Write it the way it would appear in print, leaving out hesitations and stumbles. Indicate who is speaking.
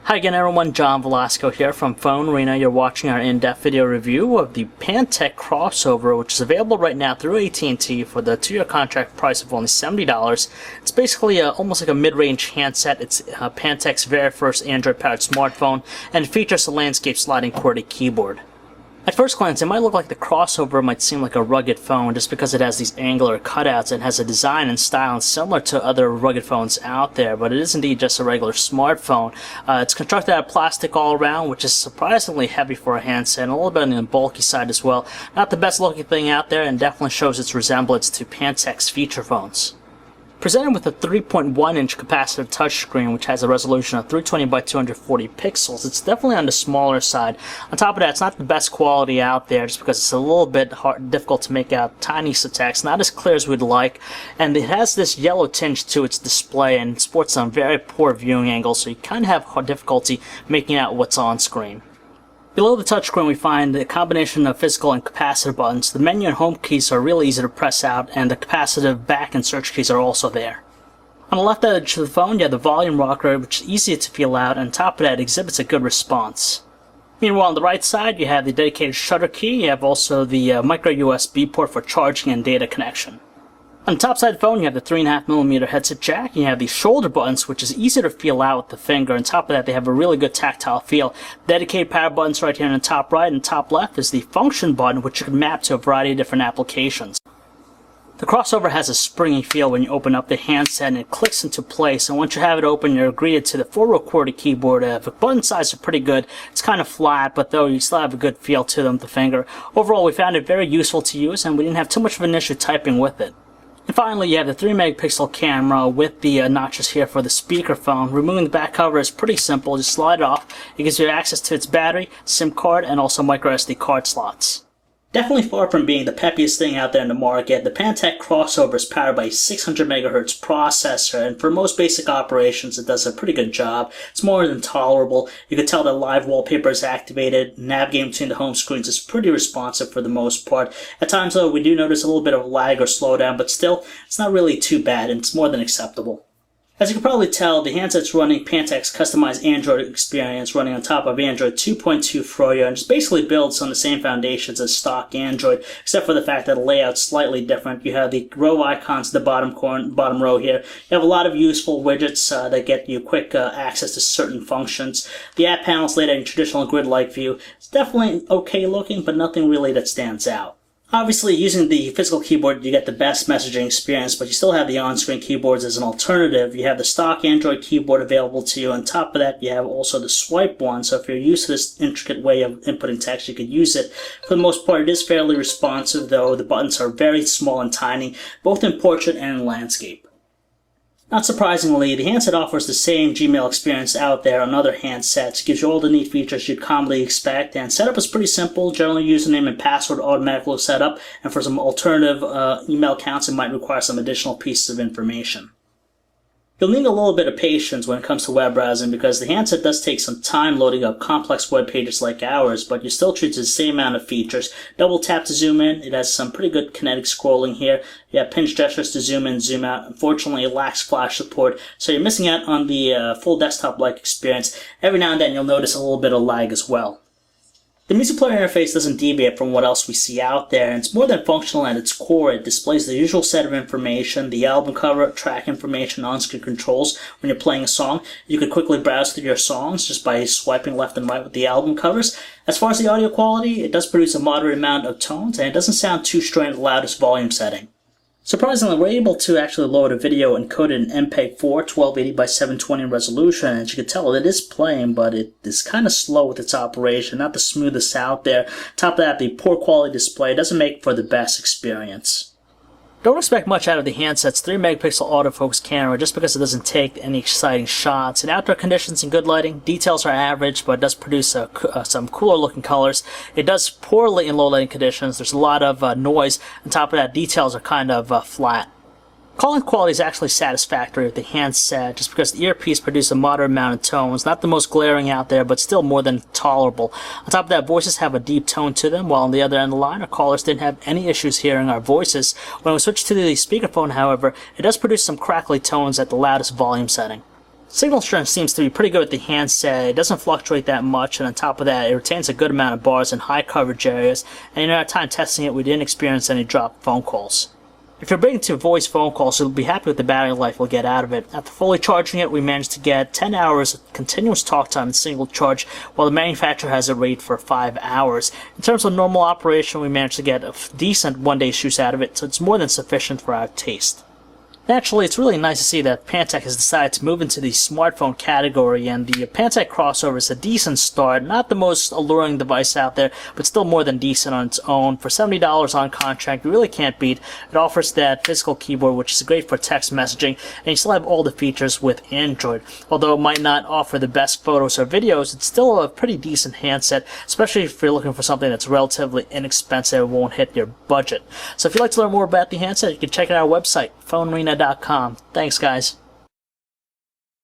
Speaker 1: Hi again everyone, John Velasco here from PhoneArena. You're watching our in-depth video review of the Pantech Crossover, which is available right now through AT&T for the 2-year contract price of only $70. It's basically almost like a mid-range handset. It's Pantech's very first Android-powered smartphone, and it features a landscape sliding QWERTY keyboard. At first glance, it might look like the Crossover might seem like a rugged phone just because it has these angular cutouts and has a design and style similar to other rugged phones out there, but it is indeed just a regular smartphone. It's constructed out of plastic all around, which is surprisingly heavy for a handset, and a little bit on the bulky side as well. Not the best looking thing out there, and definitely shows its resemblance to Pantech's feature phones. Presented with a 3.1-inch capacitive touchscreen, which has a resolution of 320 by 240 pixels, it's definitely on the smaller side. On top of that, it's not the best quality out there, just because it's a little bit difficult to make out tiny text, not as clear as we'd like, and it has this yellow tinge to its display and sports some very poor viewing angles, so you kind of have difficulty making out what's on screen. Below the touchscreen, we find a combination of physical and capacitive buttons. The menu and home keys are really easy to press out, and the capacitive back and search keys are also there. On the left edge of the phone, you have the volume rocker, which is easy to feel out, and on top of that, it exhibits a good response. Meanwhile, on the right side, you have the dedicated shutter key. You have also the micro USB port for charging and data connection. On the top side of the phone, you have the 3.5mm headset jack, and you have the shoulder buttons, which is easy to feel out with the finger. On top of that, they have a really good tactile feel. Dedicated power buttons right here in the top right, and top left is the function button, which you can map to a variety of different applications. The Crossover has a springy feel when you open up the handset, and it clicks into place, and once you have it open, you're greeted to the 4-row QWERTY keyboard. The button size are pretty good. It's kind of flat, but though you still have a good feel to them with the finger. Overall, we found it very useful to use, and we didn't have too much of an issue typing with it. And finally, you have the 3-megapixel camera with the notches here for the speakerphone. Removing the back cover is pretty simple. Just slide it off. It gives you access to its battery, SIM card, and also micro SD card slots. Definitely far from being the peppiest thing out there in the market, the Pantech Crossover is powered by a 600 MHz processor, and for most basic operations it does a pretty good job. It's more than tolerable. You can tell that live wallpaper is activated. Navigating between the home screens is pretty responsive for the most part. At times though, we do notice a little bit of lag or slowdown, but still, it's not really too bad, and it's more than acceptable. As you can probably tell, the handset's running Pantech's customized Android experience running on top of Android 2.2 Froyo, and just basically builds on the same foundations as stock Android, except for the fact that the layout's slightly different. You have the row icons at the bottom row here. You have a lot of useful widgets that get you quick access to certain functions. The app panel is laid out in traditional grid-like view. It's definitely okay looking, but nothing really that stands out. Obviously, using the physical keyboard, you get the best messaging experience, but you still have the on-screen keyboards as an alternative. You have the stock Android keyboard available to you. On top of that, you have also the swipe one, so if you're used to this intricate way of inputting text, you could use it. For the most part, it is fairly responsive, though. The buttons are very small and tiny, both in portrait and in landscape. Not surprisingly, the handset offers the same Gmail experience out there on other handsets. It gives you all the neat features you'd commonly expect, and setup is pretty simple. Generally, username and password automatically set up, and for some alternative email accounts, it might require some additional pieces of information. You'll need a little bit of patience when it comes to web browsing because the handset does take some time loading up complex web pages like ours, but you still treat it the same amount of features. Double tap to zoom in. It has some pretty good kinetic scrolling here. You have pinch gestures to zoom in, zoom out. Unfortunately, it lacks flash support, so you're missing out on the full desktop-like experience. Every now and then you'll notice a little bit of lag as well. The music player interface doesn't deviate from what else we see out there, and it's more than functional at its core. It displays the usual set of information, the album cover, track information, on-screen controls. When you're playing a song, you can quickly browse through your songs just by swiping left and right with the album covers. As far as the audio quality, it does produce a moderate amount of tones, and it doesn't sound too strained at the loudest volume setting. Surprisingly, we're able to actually load a video encoded in MPEG-4 1280 by 720 resolution, and as you can tell, it is playing, but it is kind of slow with its operation, not the smoothest out there. Top of that, the poor quality display doesn't make for the best experience. Don't expect much out of the handset's 3-megapixel autofocus camera just because it doesn't take any exciting shots. In outdoor conditions and good lighting, details are average, but it does produce some cooler looking colors. It does poorly in low lighting conditions. There's a lot of noise. On top of that, details are kind of flat. Calling quality is actually satisfactory with the handset just because the earpiece produces a moderate amount of tones. Not the most glaring out there, but still more than tolerable. On top of that, voices have a deep tone to them, while on the other end of the line, our callers didn't have any issues hearing our voices. When we switch to the speakerphone, however, it does produce some crackly tones at the loudest volume setting. Signal strength seems to be pretty good with the handset. It doesn't fluctuate that much, and on top of that, it retains a good amount of bars in high coverage areas, and in our time testing it, we didn't experience any dropped phone calls. If you're bringing to voice phone calls, you'll be happy with the battery life we'll get out of it. After fully charging it, we managed to get 10 hours of continuous talk time in single charge, while the manufacturer has a rate for 5 hours. In terms of normal operation, we managed to get a decent one-day use out of it, so it's more than sufficient for our taste. Naturally, it's really nice to see that Pantech has decided to move into the smartphone category, and the Pantech Crossover is a decent start. Not the most alluring device out there, but still more than decent on its own. For $70 on contract, you really can't beat. It offers that physical keyboard, which is great for text messaging, and you still have all the features with Android. Although it might not offer the best photos or videos, it's still a pretty decent handset, especially if you're looking for something that's relatively inexpensive and won't hit your budget. So if you'd like to learn more about the handset, you can check out our website, PhoneArena.com. Thanks, guys.